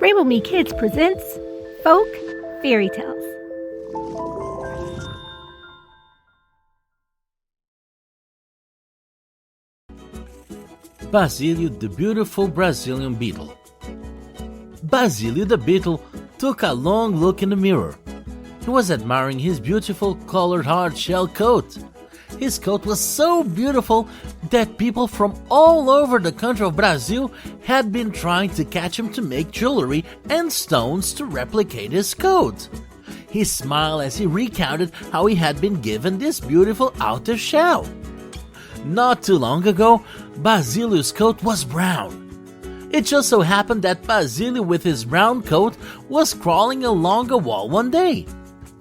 RainbowMe Kids presents Folk Fairytales. Basilio the Beautiful Brazilian Beetle. Basilio the Beetle took a long look in the mirror. He was admiring his beautiful colored hard-shell coat. His coat was so beautiful that people from all over the country of Brazil had been trying to catch him to make jewelry and stones to replicate his coat. He smiled as he recounted how he had been given this beautiful outer shell. Not too long ago, Basilio's coat was brown. It just so happened that Basilio with his brown coat was crawling along a wall one day.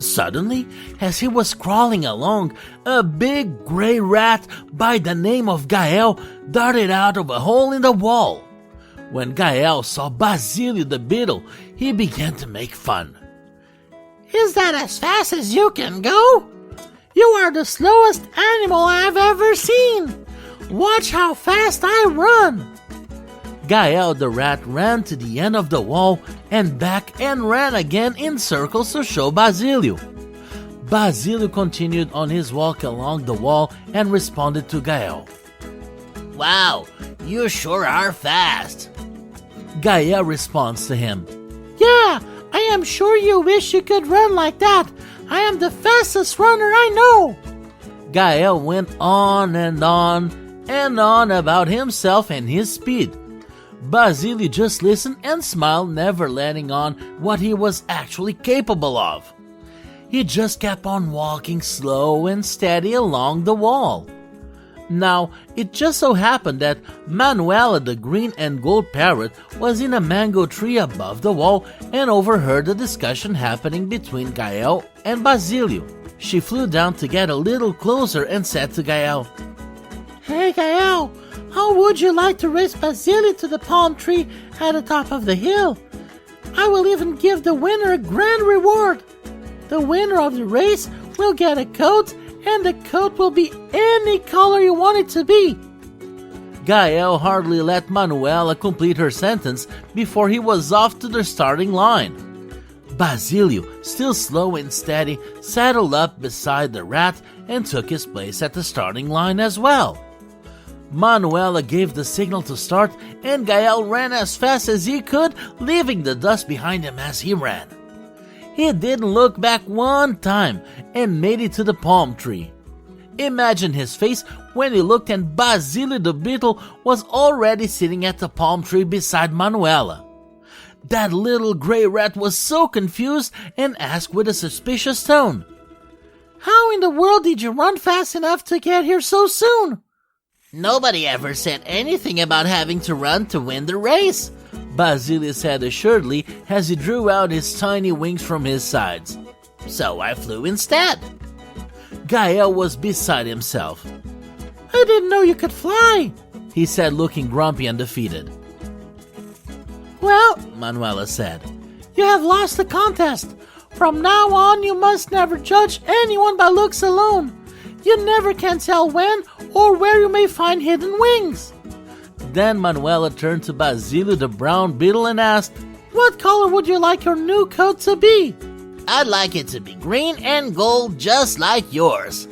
Suddenly, as he was crawling along, a big gray rat by the name of Gael darted out of a hole in the wall. When Gael saw Basilio the Beetle, he began to make fun. "Is that as fast as you can go? You are the slowest animal I've ever seen. Watch how fast I run." Gael the rat ran to the end of the wall and back and ran again in circles to show Basilio. Basilio continued on his walk along the wall and responded to Gael. "Wow, you sure are fast." Gael responds to him. "Yeah, I am sure you wish you could run like that. I am the fastest runner I know." Gael went on and on about himself and his speed. Basilio just listened and smiled, never letting on what he was actually capable of. He just kept on walking slow and steady along the wall. Now, it just so happened that Manuela the green and gold parrot was in a mango tree above the wall and overheard the discussion happening between Gael and Basilio. She flew down to get a little closer and said to Gael, "Hey Gael, how would you like to race Basilio to the palm tree at the top of the hill? I will even give the winner a grand reward. The winner of the race will get a coat, and the coat will be any color you want it to be." Gael hardly let Manuela complete her sentence before he was off to the starting line. Basilio, still slow and steady, saddled up beside the rat and took his place at the starting line as well. Manuela gave the signal to start, and Gael ran as fast as he could, leaving the dust behind him as he ran. He didn't look back one time and made it to the palm tree. Imagine his face when he looked and Basilio the Beetle was already sitting at the palm tree beside Manuela. That little gray rat was so confused and asked with a suspicious tone, "How in the world did you run fast enough to get here so soon?" "Nobody ever said anything about having to run to win the race," Basilio said assuredly as he drew out his tiny wings from his sides. "So I flew instead." Gael was beside himself. "I didn't know you could fly," he said, looking grumpy and defeated. "Well," Manuela said, "you have lost the contest. From now on, you must never judge anyone by looks alone. You never can tell when or where you may find hidden wings." Then Manuela turned to Basilio the brown beetle and asked, "What color would you like your new coat to be?" "I'd like it to be green and gold just like yours,"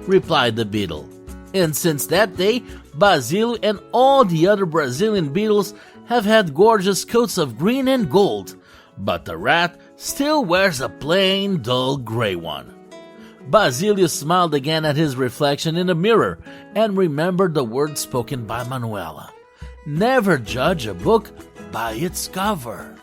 replied the beetle. And since that day, Basilio and all the other Brazilian beetles have had gorgeous coats of green and gold, but the rat still wears a plain, dull gray one. Basilio smiled again at his reflection in the mirror and remembered the words spoken by Manuela. Never judge a book by its cover.